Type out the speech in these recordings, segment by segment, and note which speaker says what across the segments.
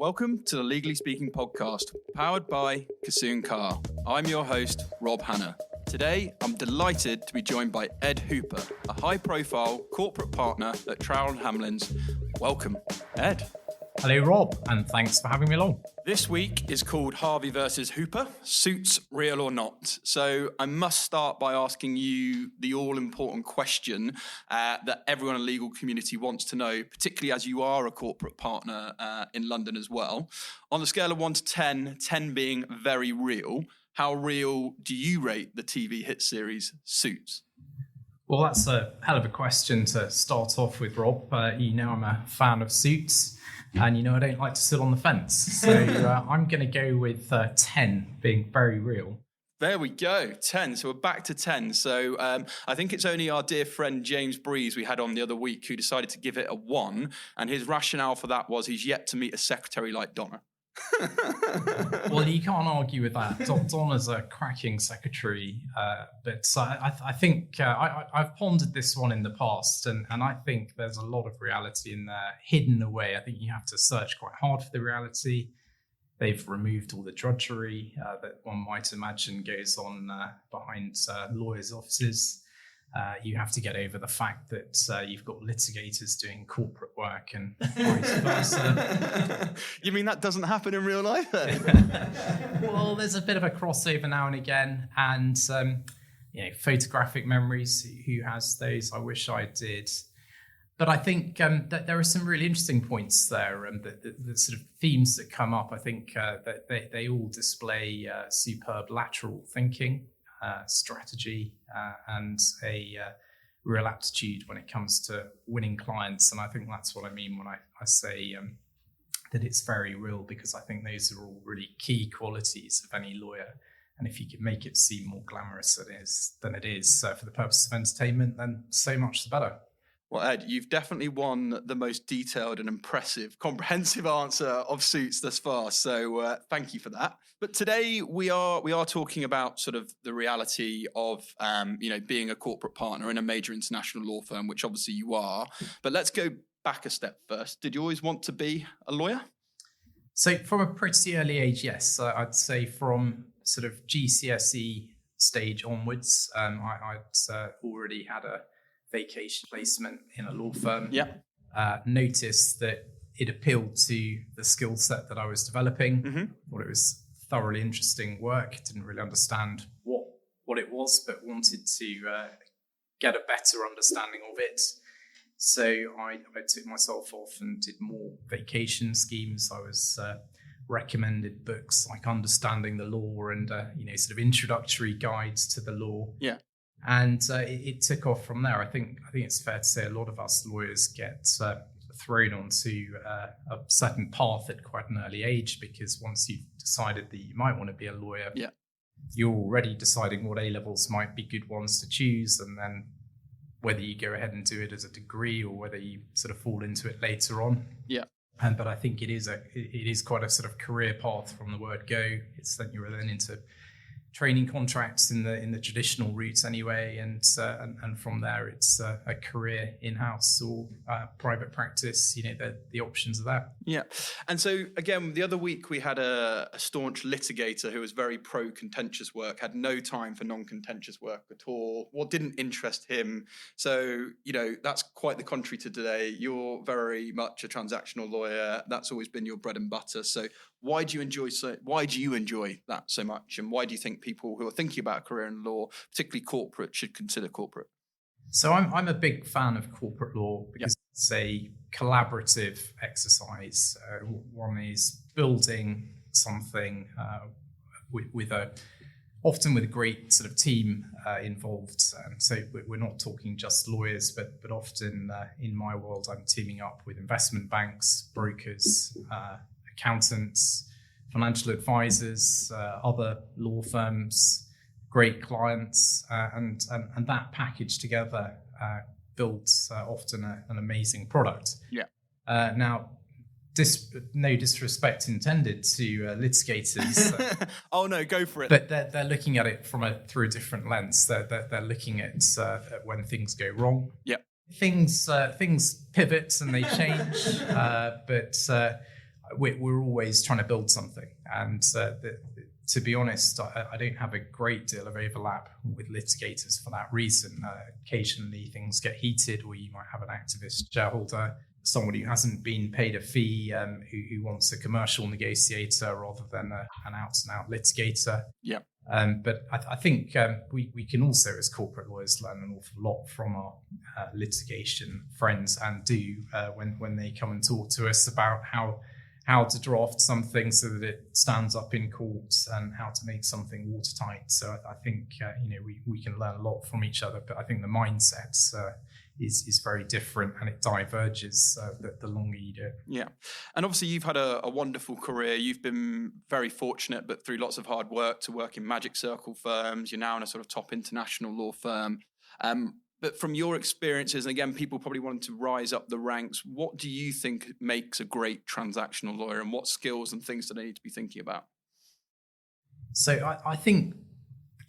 Speaker 1: Welcome to the Legally Speaking podcast, powered by Kassoon Car. I'm your host, Rob Hanna. Today, I'm delighted to be joined by Ed Hooper, a high-profile corporate partner at Trowell & Hamlins. Welcome, Ed.
Speaker 2: Hello, Rob, and thanks for having me along.
Speaker 1: This week is called Harvey versus Hooper, Suits Real or Not. So I must start by asking you the all-important question that everyone in the legal community wants to know, particularly as you are a corporate partner in London as well. On a scale of 1 to 10, 10 being very real, how real do you rate the TV hit series Suits?
Speaker 2: Well, that's a hell of a question to start off with, Rob. You know I'm a fan of Suits. And you know I don't like to sit on the fence. So I'm going to go with 10 being very real.
Speaker 1: There we go, 10. So we're back to 10. So I think it's only our dear friend James Breeze we had on the other week who decided to give it a 1. And his rationale for that was he's yet to meet a secretary like Donna.
Speaker 2: Well, you can't argue with that. Donna's a cracking secretary, but I think I've pondered this one in the past, and I think there's a lot of reality in there hidden away. I think you have to search quite hard for the reality. They've removed all the drudgery that one might imagine goes on behind lawyers' offices. You have to get over the fact that you've got litigators doing corporate work and vice versa.
Speaker 1: You mean that doesn't happen in real life then?
Speaker 2: Well, there's a bit of a crossover now and again, and photographic memories. Who has those? I wish I did. But I think that there are some really interesting points there, and the sort of themes that come up. I think that they all display superb lateral thinking. Strategy and a real aptitude when it comes to winning clients. And I think that's what I mean when I say that it's very real, because I think those are all really key qualities of any lawyer. And if you can make it seem more glamorous than it is for the purpose of entertainment, then so much the better.
Speaker 1: Well, Ed, you've definitely won the most detailed and impressive, comprehensive answer of Suits thus far. So thank you for that. But today we are talking about sort of the reality of being a corporate partner in a major international law firm, which obviously you are. But let's go back a step first. Did you always want to be a lawyer?
Speaker 2: So from a pretty early age, yes. I'd say from sort of GCSE stage onwards, I'd already had a vacation placement in a law firm. Noticed that it appealed to the skill set that I was developing. Thought it was thoroughly interesting work. Didn't really understand what it was, but wanted to get a better understanding of it. So I took myself off and did more vacation schemes. I was recommended books like Understanding the Law and sort of introductory guides to the law. And it took off from there. I think it's fair to say a lot of us lawyers get thrown onto a certain path at quite an early age, because once you've decided that you might want to be a lawyer, you're already deciding what A-levels might be good ones to choose, and then whether you go ahead and do it as a degree or whether you sort of fall into it later on. But I think it is quite a sort of career path from the word go. It's that you're then into training contracts in the traditional route anyway, and from there it's a career in-house or private practice. The options of that.
Speaker 1: And so again, the other week we had a staunch litigator who was very pro contentious work, had no time for non-contentious work at all. What didn't interest him. So that's quite the contrary to today. You're very much a transactional lawyer. That's always been your bread and butter. So why do you enjoy that so much? And why do you think people who are thinking about a career in law, particularly corporate, should consider corporate?
Speaker 2: So I'm a big fan of corporate law because it's a collaborative exercise. One is building something often with a great sort of team involved. So we're not talking just lawyers, but often in my world, I'm teaming up with investment banks, brokers, accountants, financial advisors, other law firms, great clients, and that package together builds often an amazing product. Now, no disrespect intended to litigators.
Speaker 1: Oh no, go for it.
Speaker 2: But they're looking at it through a different lens. They're looking at when things go wrong. Things pivot and they change, but we're always trying to build something. And to be honest, I don't have a great deal of overlap with litigators for that reason. Occasionally things get heated, or you might have an activist shareholder, someone who hasn't been paid a fee, who wants a commercial negotiator rather than an out-and-out litigator.
Speaker 1: Yeah.
Speaker 2: But I think we can also, as corporate lawyers, learn an awful lot from our litigation friends, and do when they come and talk to us about how to draft something so that it stands up in court, and how to make something watertight. So I think we can learn a lot from each other, but I think the mindset is very different, and it diverges the longer you do it.
Speaker 1: Yeah. And obviously you've had a wonderful career. You've been very fortunate, but through lots of hard work, to work in Magic Circle firms. You're now in a sort of top international law firm. But from your experiences, and again, people probably wanting to rise up the ranks, what do you think makes a great transactional lawyer, and what skills and things do they need to be thinking about?
Speaker 2: So I think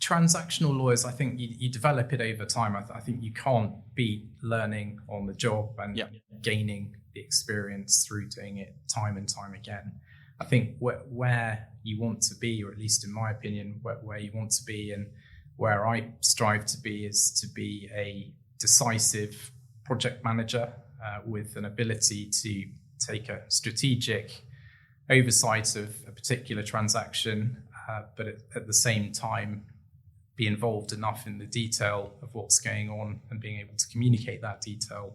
Speaker 2: transactional lawyers, I think you develop it over time. I think you can't be learning on the job and gaining the experience through doing it time and time again. I think where you want to be, or at least in my opinion, where you want to be, and where I strive to be, is to be a decisive project manager with an ability to take a strategic oversight of a particular transaction, but at the same time be involved enough in the detail of what's going on, and being able to communicate that detail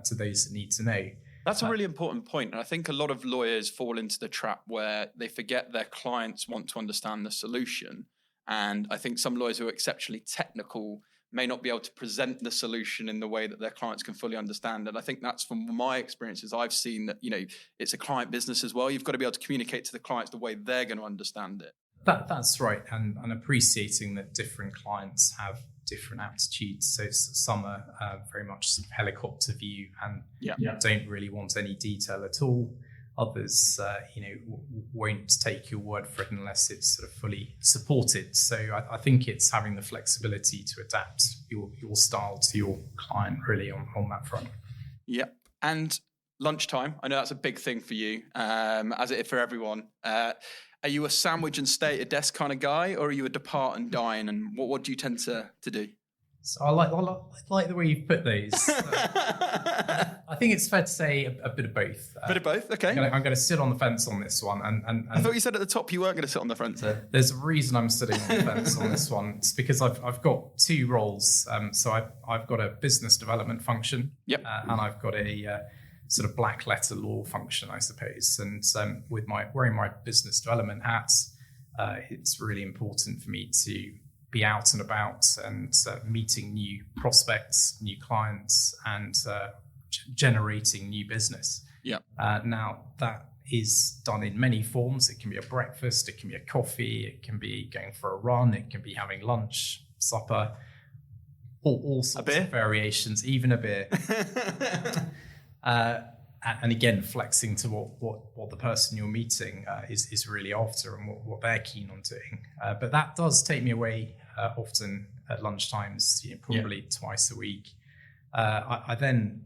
Speaker 2: to those that need to know.
Speaker 1: That's a really important point. And I think a lot of lawyers fall into the trap where they forget their clients want to understand the solution. And I think some lawyers who are exceptionally technical may not be able to present the solution in the way that their clients can fully understand. And I think that's, from my experiences, I've seen that, it's a client business as well. You've got to be able to communicate to the clients the way they're going to understand it.
Speaker 2: That's right. And appreciating that different clients have different aptitudes. So some are very much sort of helicopter view and don't really want any detail at all. Others, won't take your word for it unless it's sort of fully supported. So I think it's having the flexibility to adapt your style to your client, really, on that front.
Speaker 1: Yeah. And lunchtime, I know that's a big thing for you, as it is for everyone. Are you a sandwich and stay at your desk kind of guy, or are you a depart and dine? And what do you tend to do?
Speaker 2: So I like the way you've put those. I think it's fair to say a bit of both.
Speaker 1: A bit of both, okay.
Speaker 2: I'm going to sit on the fence on this one. And
Speaker 1: I thought you said at the top you weren't going to sit on the fence.
Speaker 2: There's a reason I'm sitting on the fence on this one. It's because I've got two roles. So I've got a business development function, and I've got a sort of black letter law function, I suppose. And with wearing my business development hats, it's really important for me to be out and about and meeting new prospects, new clients, and generating new business. Now, that is done in many forms. It can be a breakfast, it can be a coffee, it can be going for a run, it can be having lunch, supper, all sorts of variations, even a beer. And again, flexing to what the person you're meeting is really after, and what they're keen on doing. But that does take me away often at lunchtimes, probably twice a week. I then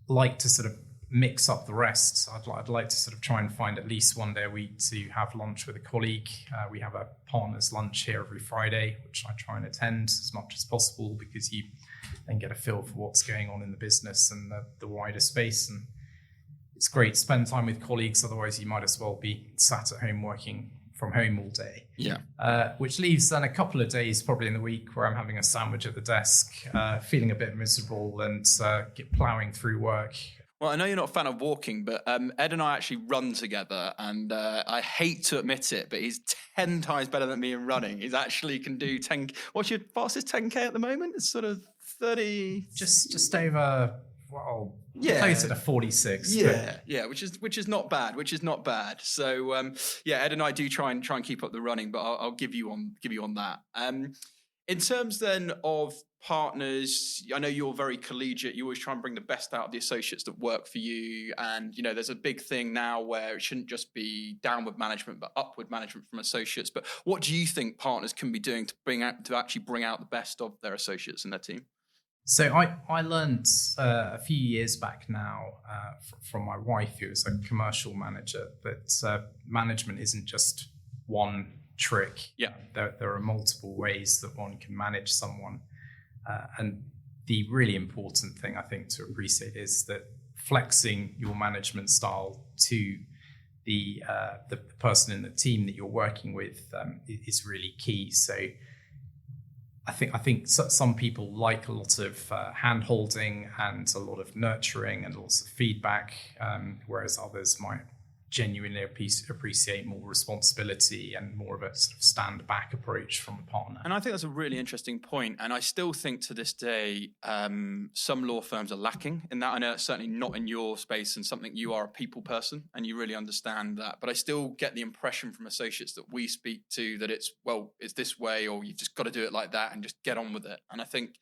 Speaker 2: like to sort of mix up the rest. I'd like to sort of try and find at least one day a week to have lunch with a colleague. We have a partners lunch here every Friday, which I try and attend as much as possible, because you then get a feel for what's going on in the business and the wider space. And it's great to spend time with colleagues, otherwise you might as well be sat at home working from home all day. Which leaves then a couple of days probably in the week where I'm having a sandwich at the desk, feeling a bit miserable, and ploughing through work.
Speaker 1: Well, I know you're not a fan of walking, but Ed and I actually run together, and I hate to admit it, but he's 10 times better than me in running. He actually can do 10. What's your fastest 10K at the moment? It's sort of 30.
Speaker 2: Just over. Well, closer to 46.
Speaker 1: Which is not bad. So Ed and I do try and keep up the running, but I'll give you on that. In terms then of partners, I know you're very collegiate. You always try and bring the best out of the associates that work for you. And, there's a big thing now where it shouldn't just be downward management, but upward management from associates. But what do you think partners can be doing to actually bring out the best of their associates and their team?
Speaker 2: So I learned a few years back now from my wife, who is a commercial manager, that management isn't just one trick.
Speaker 1: Yeah.
Speaker 2: There are multiple ways that one can manage someone. And the really important thing I think to appreciate is that flexing your management style to the person in the team that you're working with is really key. So I think some people like a lot of hand-holding and a lot of nurturing and lots of feedback, whereas others might genuinely appreciate more responsibility and more of a sort of stand-back approach from a partner.
Speaker 1: And I think that's a really interesting point. And I still think to this day, some law firms are lacking in that. I know it's certainly not in your space and something you are a people person and you really understand that. But I still get the impression from associates that we speak to that it's this way, or you've just got to do it like that and just get on with it. And I think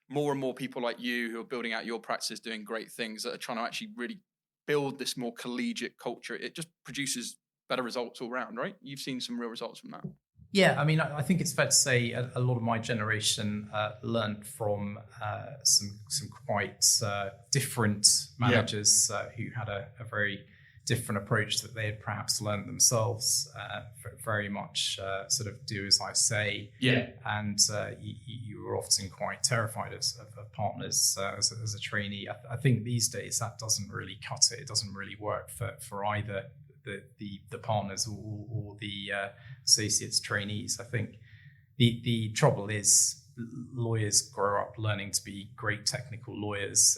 Speaker 1: more and more people like you who are building out your practices, doing great things, that are trying to actually really build this more collegiate culture, it just produces better results all around, right? You've seen some real results from that.
Speaker 2: Yeah, I mean, I think it's fair to say a lot of my generation learned from some quite different managers who had a very different approach that they had perhaps learned themselves, very much sort of do as I say.
Speaker 1: Yeah.
Speaker 2: And you were often quite terrified of partners as a trainee. I think these days that doesn't really cut it. It doesn't really work for either the partners or the associates trainees. I think the trouble is lawyers grow up learning to be great technical lawyers,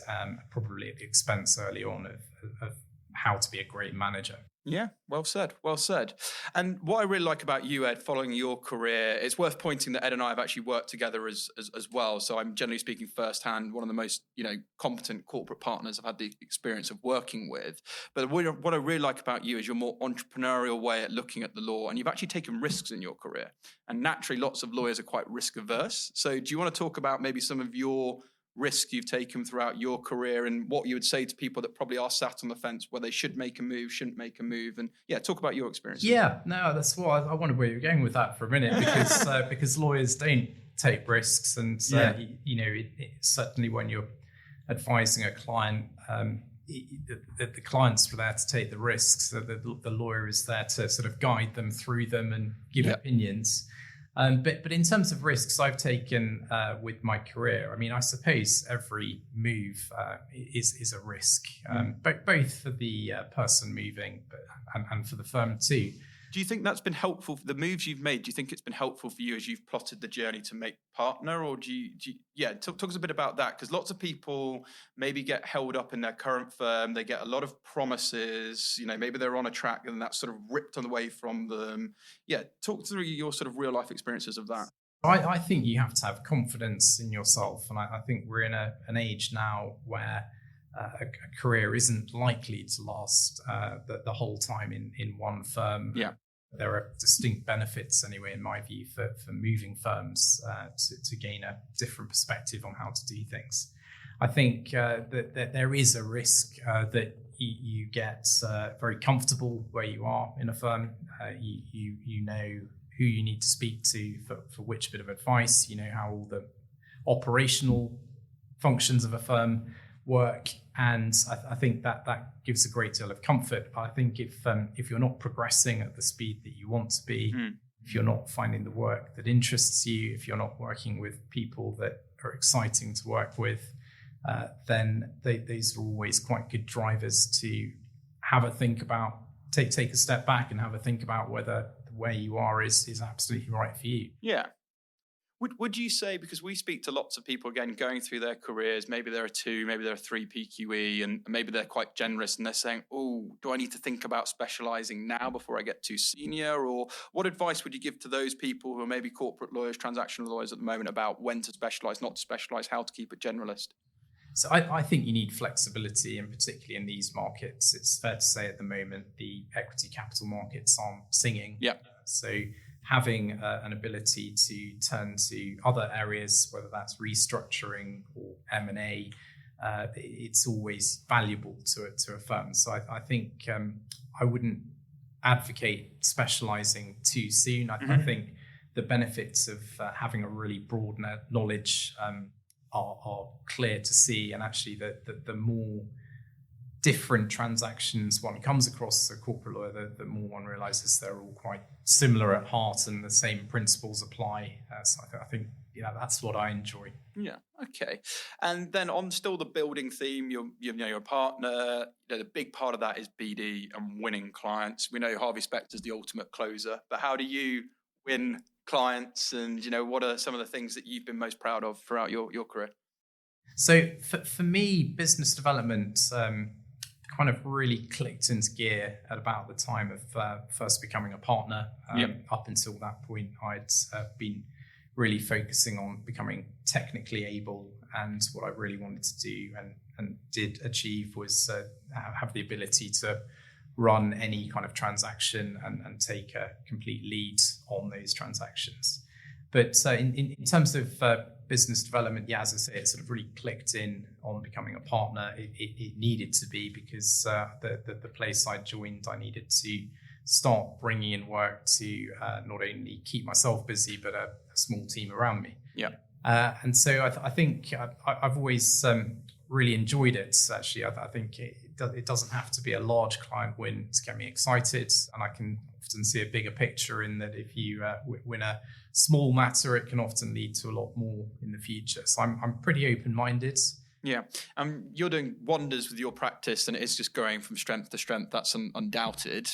Speaker 2: probably at the expense early on of how to be a great manager.
Speaker 1: Yeah, well said. And what I really like about you, Ed, following your career, it's worth pointing that Ed and I have actually worked together as well. So I'm generally speaking firsthand, one of the most, competent corporate partners I've had the experience of working with. But what I really like about you is your more entrepreneurial way at looking at the law, and you've actually taken risks in your career. And naturally, lots of lawyers are quite risk averse. So do you want to talk about maybe some of your risk you've taken throughout your career and what you would say to people that probably are sat on the fence where they should make a move, shouldn't make a move, and talk about your experience.
Speaker 2: Yeah, no, that's what I wonder where you're going with that for a minute, because lawyers don't take risks, and certainly when you're advising a client, the clients are there to take the risks. So the lawyer is there to sort of guide them through them and give opinions. But in terms of risks I've taken with my career, I mean, I suppose every move is a risk, both for the person moving and for the firm too.
Speaker 1: Do you think that's been helpful for the moves you've made? Do you think it's been helpful for you as you've plotted the journey to make partner? Or talk us a bit about that, because lots of people maybe get held up in their current firm. They get a lot of promises, maybe they're on a track and that's sort of ripped away from them. Yeah, talk through your sort of real life experiences of that.
Speaker 2: I think you have to have confidence in yourself. And I think we're in an age now where a career isn't likely to last the whole time in one firm.
Speaker 1: Yeah.
Speaker 2: There are distinct benefits, anyway, in my view, for moving firms to gain a different perspective on how to do things. I think that there is a risk that you get very comfortable where you are in a firm. You know who you need to speak to for which bit of advice. You know how all the operational functions of a firm work, and I think that gives a great deal of comfort. But I think if you're not progressing at the speed that you want to be, if you're not finding the work that interests you, if you're not working with people that are exciting to work with, then these are always quite good drivers to have a think about, take a step back and have a think about whether where you are is absolutely right for you.
Speaker 1: Yeah. Would you say, because we speak to lots of people, again, going through their careers, maybe there are 2, maybe there are 3 PQE, and maybe they're quite generous and they're saying, oh, do I need to think about specializing now before I get too senior? Or what advice would you give to those people who are maybe corporate lawyers, transactional lawyers at the moment, about when to specialize, not to specialize, how to keep it generalist?
Speaker 2: So I think you need flexibility, and particularly in these markets. It's fair to say at the moment the equity capital markets aren't singing.
Speaker 1: Yeah.
Speaker 2: So having an ability to turn to other areas, whether that's restructuring or M&A, it's always valuable to a firm. So I think I wouldn't advocate specializing too soon. I think the benefits of having a really broad knowledge are clear to see, and actually the more different transactions one comes across as a corporate lawyer, the more one realizes they're all quite similar at heart and the same principles apply. So I think that's what I enjoy.
Speaker 1: Yeah. Okay. And then on still the building theme, you're a partner. The big part of that is BD and winning clients. We know Harvey Specter's the ultimate closer, but how do you win clients? And what are some of the things that you've been most proud of throughout your career?
Speaker 2: So for me, business development kind of really clicked into gear at about the time of first becoming a partner. Up until that point, I'd been really focusing on becoming technically able, and what I really wanted to do and did achieve was have the ability to run any kind of transaction and take a complete lead on those transactions. But in terms of business development, as I say, it sort of really clicked in on becoming a partner. It needed to be, because the place I joined, I needed to start bringing in work to not only keep myself busy, but a small team around me. And so I think I've always really enjoyed it. Actually, I think it doesn't have to be a large client win to get me excited, and I can often see a bigger picture in that if you win a small matter, it can often lead to a lot more in the future. So I'm pretty open-minded.
Speaker 1: Yeah, you're doing wonders with your practice, and it's just growing from strength to strength. That's undoubted.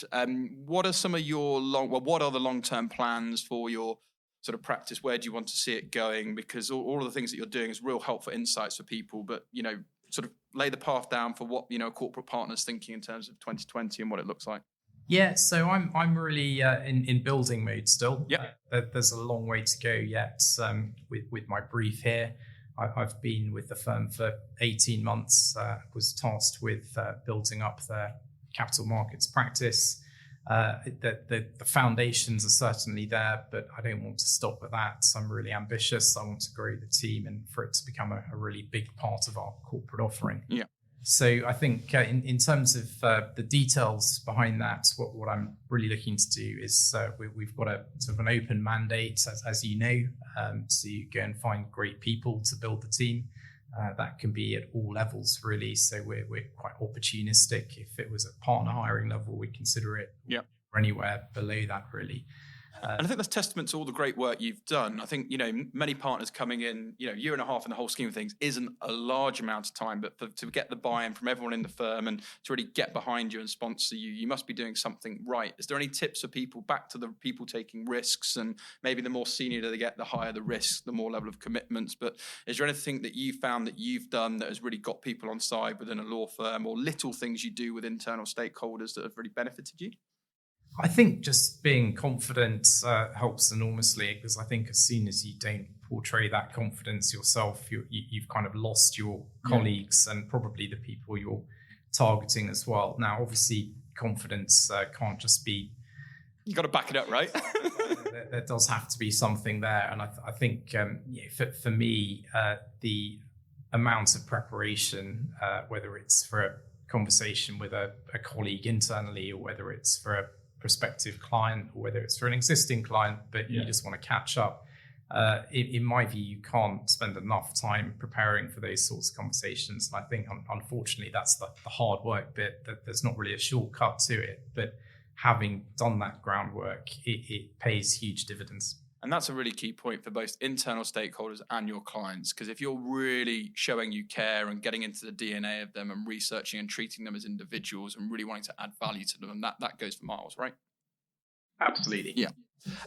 Speaker 1: What are some of your what are the long-term plans for your sort of practice? Where do you want to see it going? Because all of the things that you're doing is real helpful insights for people, but sort of lay the path down for what a corporate partner's thinking in terms of 2020 and what it looks like.
Speaker 2: Yeah, so I'm really in building mode still.
Speaker 1: Yeah,
Speaker 2: there's a long way to go yet. With my brief here, I've been with the firm for 18 months. Was tasked with building up their capital markets practice. The foundations are certainly there, but I don't want to stop at that. I'm really ambitious. I want to grow the team and for it to become a really big part of our corporate offering.
Speaker 1: Yeah.
Speaker 2: So I think in terms of the details behind that, what I'm really looking to do is we've got a sort of an open mandate, as you know, to go and find great people to build the team. That can be at all levels, really. So we're quite opportunistic. If it was at partner hiring level, we'd consider it.
Speaker 1: Yeah.
Speaker 2: Or anywhere below that, really.
Speaker 1: And I think that's testament to all the great work you've done. I think, many partners coming in, year and a half in the whole scheme of things isn't a large amount of time, but to get the buy-in from everyone in the firm and to really get behind you and sponsor you, you must be doing something right. Is there any tips for people, back to the people taking risks, and maybe the more senior they get, the higher the risk, the more level of commitments, but is there anything that you found that you've done that has really got people on side within a law firm, or little things you do with internal stakeholders that have really benefited you?
Speaker 2: I think just being confident helps enormously, because I think as soon as you don't portray that confidence yourself, you've kind of lost your colleagues and probably the people you're targeting as well. Now, obviously, confidence can't just be...
Speaker 1: You got to back it up, right?
Speaker 2: There does have to be something there. And I think for me, the amount of preparation, whether it's for a conversation with a colleague internally, or whether it's for a prospective client, or whether it's for an existing client, but you just want to catch up. In my view, you can't spend enough time preparing for those sorts of conversations. And I think, unfortunately, that's the hard work bit, that there's not really a shortcut to it. But having done that groundwork, it pays huge dividends.
Speaker 1: And that's a really key point for both internal stakeholders and your clients, because if you're really showing you care and getting into the DNA of them and researching and treating them as individuals and really wanting to add value to them, and that goes for miles, right?
Speaker 2: Absolutely.
Speaker 1: Yeah.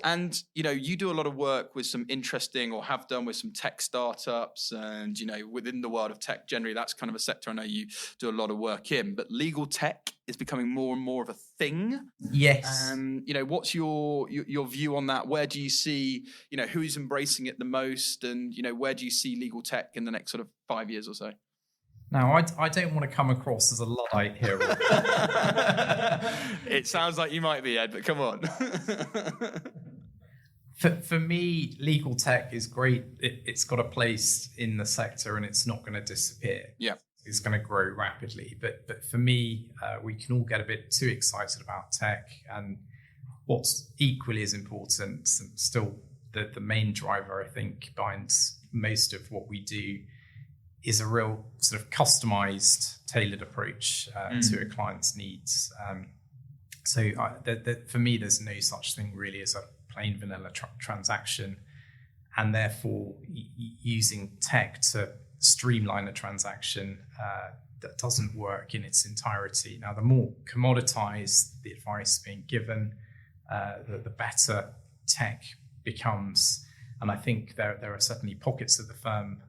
Speaker 1: And, you do a lot of work with some interesting, or have done with some tech startups, and, within the world of tech, generally, that's kind of a sector I know you do a lot of work in, but legal tech is becoming more and more of a thing.
Speaker 2: Yes.
Speaker 1: What's your view on that? Where do you see, who's embracing it the most, and, where do you see legal tech in the next sort of 5 years or so?
Speaker 2: Now, I don't want to come across as a Luddite here.
Speaker 1: It sounds like you might be, Ed, but come on.
Speaker 2: For me, legal tech is great. It's got a place in the sector, and it's not going to disappear. Yeah, it's going to grow rapidly. But for me, we can all get a bit too excited about tech. And what's equally as important, and still the main driver, I think, behind most of what we do, is a real sort of customized, tailored approach to a client's needs. So for me, there's no such thing really as a plain vanilla transaction, and therefore using tech to streamline a transaction that doesn't work in its entirety. Now, the more commoditized the advice being given, the better tech becomes. And I think there are certainly pockets of the firm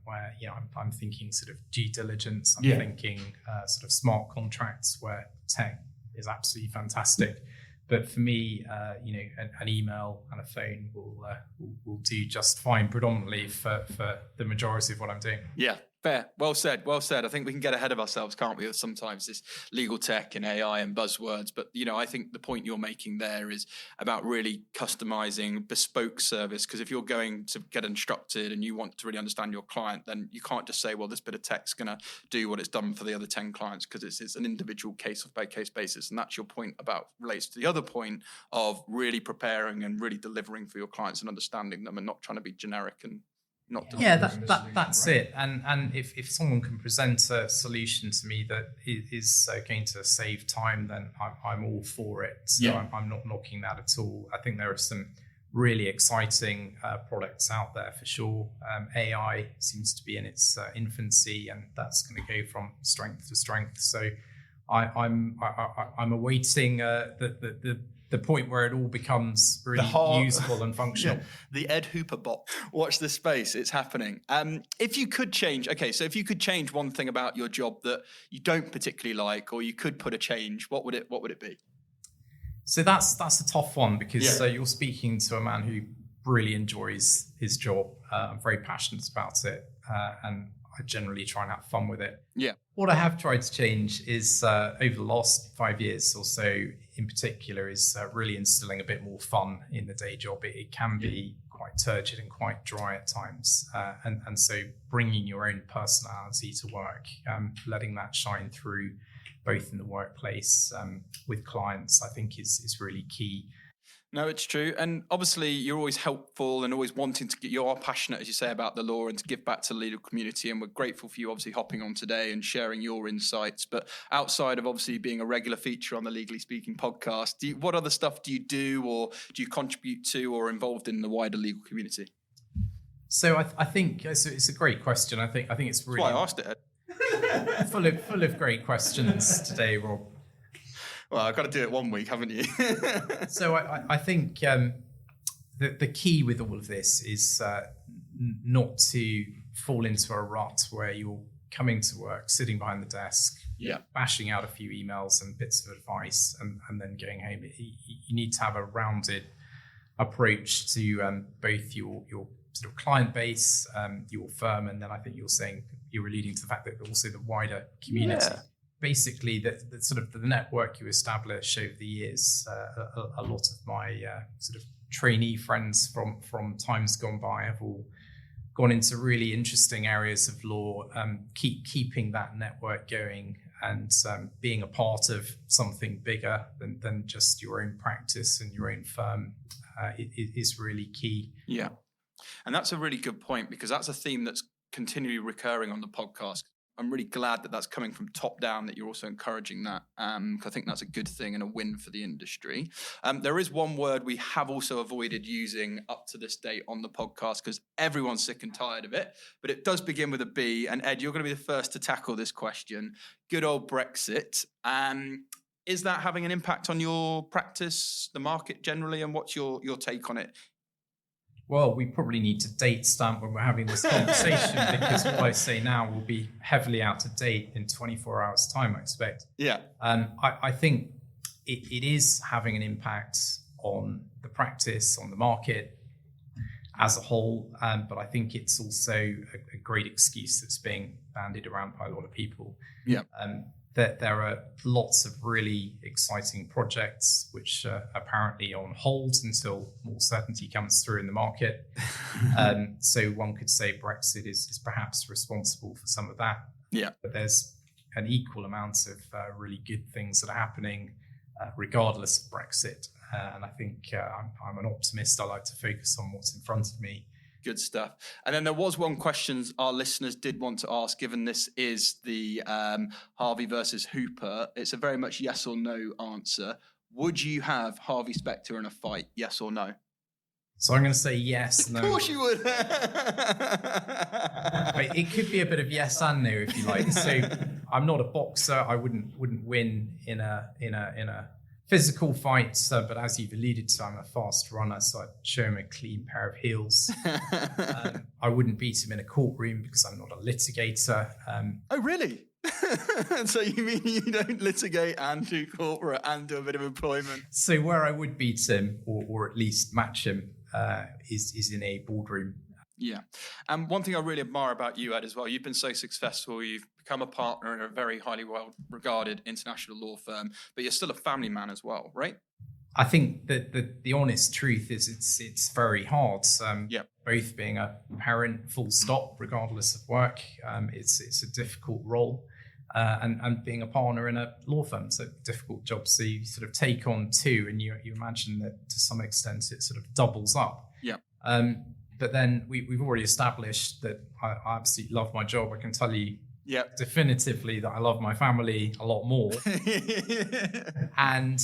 Speaker 2: where I'm thinking sort of due diligence. I'm thinking sort of smart contracts where tech is absolutely fantastic. But for me, an email and a phone will do just fine, predominantly for the majority of what I'm doing.
Speaker 1: Yeah. Fair. Well said. Well said. I think we can get ahead of ourselves, can't we? Sometimes this legal tech and AI and buzzwords. But, I think the point you're making there is about really customizing bespoke service. Because if you're going to get instructed and you want to really understand your client, then you can't just say, well, this bit of tech's going to do what it's done for the other 10 clients, because it's an individual case by case basis. And that's your point about relates to the other point of really preparing and really delivering for your clients and understanding them and not trying to be generic and
Speaker 2: that's it. And if someone can present a solution to me that is going to save time, then I'm all for it. So I'm not knocking that at all. I think there are some really exciting products out there for sure. AI seems to be in its infancy, and that's going to go from strength to strength. So I'm awaiting the point where it all becomes really useful and functional.
Speaker 1: The Ed Hooper bot. Watch this space. It's happening. If you could change one thing about your job that you don't particularly like, or you could put a change, what would it be?
Speaker 2: So that's a tough one, because you're speaking to a man who really enjoys his job. I'm very passionate about it, and I generally try and have fun with it.
Speaker 1: Yeah.
Speaker 2: What I have tried to change is over the last 5 years or so, in particular, is really instilling a bit more fun in the day job. It can be quite turgid and quite dry at times, and so bringing your own personality to work, letting that shine through, both in the workplace with clients, I think is really key.
Speaker 1: No, it's true. And obviously you're always helpful and always wanting to you are passionate, as you say, about the law and to give back to the legal community. And we're grateful for you obviously hopping on today and sharing your insights. But outside of obviously being a regular feature on the Legally Speaking podcast, what other stuff do you do, or do you contribute to, or involved in the wider legal community?
Speaker 2: So I think it's a great question. I think it's really...
Speaker 1: That's why I asked it, Ed.
Speaker 2: full of great questions today, Rob.
Speaker 1: Well, I've got to do it one week, haven't you?
Speaker 2: So I think the key with all of this is not to fall into a rut where you're coming to work, sitting behind the desk, bashing out a few emails and bits of advice, and then going home. You need to have a rounded approach to both your sort of client base, your firm, and then I think you're alluding to the fact that also the wider community. Yeah. Basically, the sort of the network you establish over the years. A lot of my sort of trainee friends from times gone by have all gone into really interesting areas of law. Keeping that network going and being a part of something bigger than just your own practice and your own firm is really key. Yeah,
Speaker 1: and that's a really good point, because that's a theme that's continually recurring on the podcast. I'm really glad that that's coming from top down, that you're also encouraging that. I think that's a good thing and a win for the industry. There is one word we have also avoided using up to this date on the podcast because everyone's sick and tired of it, but it does begin with a B. And Ed, you're going to be the first to tackle this question. Good old Brexit. Is that having an impact on your practice, the market generally, and what's your take on it?
Speaker 2: Well, we probably need to date stamp when we're having this conversation because what I say now will be heavily out of date in 24 hours' time, I expect.
Speaker 1: Yeah.
Speaker 2: I think it is having an impact on the practice, on the market as a whole, but I think it's also a great excuse that's being bandied around by a lot of people.
Speaker 1: Yeah.
Speaker 2: That there are lots of really exciting projects which are apparently on hold until more certainty comes through in the market. So one could say Brexit is perhaps responsible for some of that.
Speaker 1: Yeah.
Speaker 2: But there's an equal amount of really good things that are happening regardless of Brexit. And I think I'm an optimist. I like to focus on what's in front of me.
Speaker 1: Good stuff. And then there was one question our listeners did want to ask, given this is the Harvey versus Hooper. It's a very much yes or no answer. Would you have Harvey Specter in a fight? Yes or no?
Speaker 2: So I'm going to say yes. No.
Speaker 1: Of course you would.
Speaker 2: It could be a bit of yes and no if you like. So I'm not a boxer. I wouldn't win in a physical fight. But as you've alluded to, I'm a fast runner, so I'd show him a clean pair of heels. I wouldn't beat him in a courtroom because I'm not a litigator.
Speaker 1: Oh, really? So you mean you don't litigate and do corporate and do a bit of employment?
Speaker 2: So where I would beat him, or at least match him, is in a boardroom.
Speaker 1: Yeah. And one thing I really admire about you, Ed, as well, you've been so successful. You've become a partner in a very highly well-regarded international law firm, but you're still a family man as well, right?
Speaker 2: I think that the honest truth is it's very hard. Both being a parent, full stop, regardless of work, it's a difficult role. And being a partner in a law firm, it's a difficult job. So you sort of take on two, and you imagine that to some extent it sort of doubles up.
Speaker 1: Yeah.
Speaker 2: But then we've already established that I absolutely love my job. I can tell you definitively that I love my family a lot more. And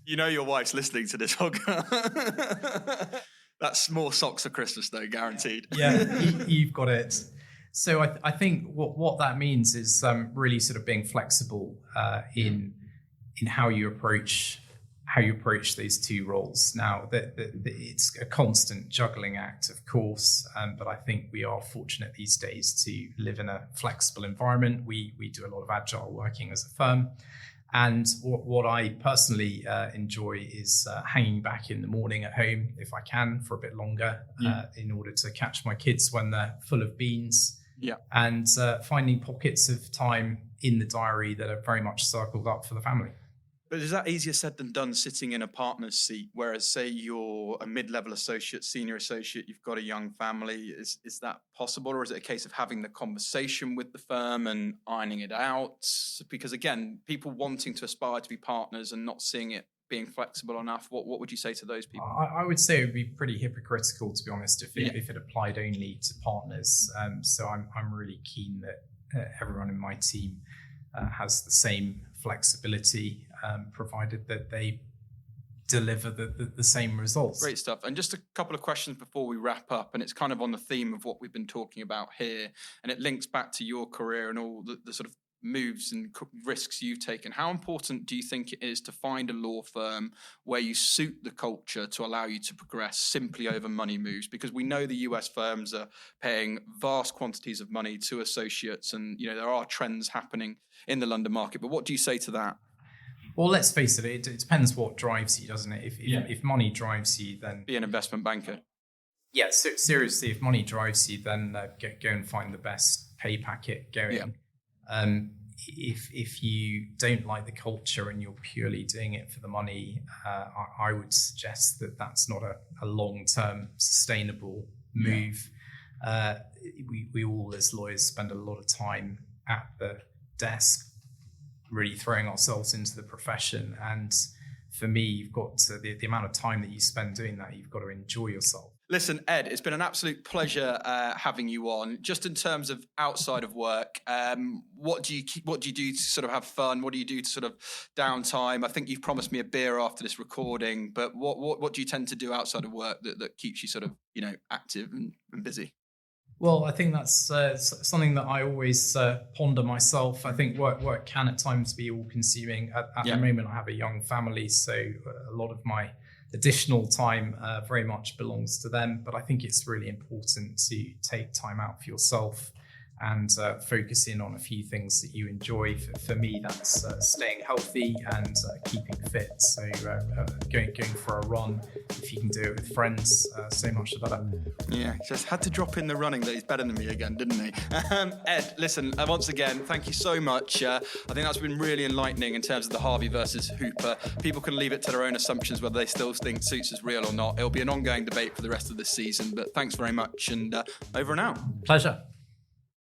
Speaker 1: you know your wife's listening to this, Hogger. That's more socks for Christmas, though, guaranteed.
Speaker 2: Yeah, you've got it. So I think what that means is really sort of being flexible in how you approach those two roles. Now, it's a constant juggling act, of course, but I think we are fortunate these days to live in a flexible environment. We do a lot of agile working as a firm. And what I personally enjoy is hanging back in the morning at home, if I can, for a bit longer, in order to catch my kids when they're full of beans.
Speaker 1: Yeah.
Speaker 2: And finding pockets of time in the diary that are very much circled up for the family.
Speaker 1: But is that easier said than done, sitting in a partner's seat? Whereas, say you're a mid-level associate, senior associate, you've got a young family. Is that possible, or is it a case of having the conversation with the firm and ironing it out? Because again, people wanting to aspire to be partners and not seeing it being flexible enough. What would you say to those people?
Speaker 2: I would say it would be pretty hypocritical, to be honest, if it applied only to partners. So I'm really keen that everyone in my team has the same flexibility, provided that they deliver the same results.
Speaker 1: Great stuff. And just a couple of questions before we wrap up, and it's kind of on the theme of what we've been talking about here, and it links back to your career and all the sort of moves and risks you've taken. How important do you think it is to find a law firm where you suit the culture to allow you to progress simply over money moves? Because we know the US firms are paying vast quantities of money to associates, and there are trends happening in the London market. But what do you say to that?
Speaker 2: Well, let's face it, it depends what drives you, doesn't it? If money drives you, then
Speaker 1: be an investment banker.
Speaker 2: Yeah, so seriously, if money drives you, then go and find the best pay packet going. Yeah. If you don't like the culture and you're purely doing it for the money, I would suggest that that's not a long-term sustainable move. Yeah. We all as lawyers spend a lot of time at the desk, really throwing ourselves into the profession. And for me, you've got to, the amount of time that you spend doing that, you've got to enjoy yourself.
Speaker 1: Listen, Ed, it's been an absolute pleasure having you on. Just in terms of outside of work, what do you do to sort of have fun? What do you do to sort of downtime? I think you've promised me a beer after this recording, but what do you tend to do outside of work that keeps you sort of active and busy?
Speaker 2: Well, I think that's something that I always ponder myself. I think work can at times be all-consuming. At the moment, I have a young family, so a lot of my additional time very much belongs to them. But I think it's really important to take time out for yourself and focus in on a few things that you enjoy. For me, that's staying healthy and keeping fit. So going for a run, if you can do it with friends, so much the better.
Speaker 1: Yeah, just had to drop in the running that he's better than me again, didn't he? Ed, listen, once again, thank you so much. I think that's been really enlightening in terms of the Harvey versus Hooper. People can leave it to their own assumptions whether they still think Suits is real or not. It'll be an ongoing debate for the rest of this season, but thanks very much, and over and out.
Speaker 2: Pleasure.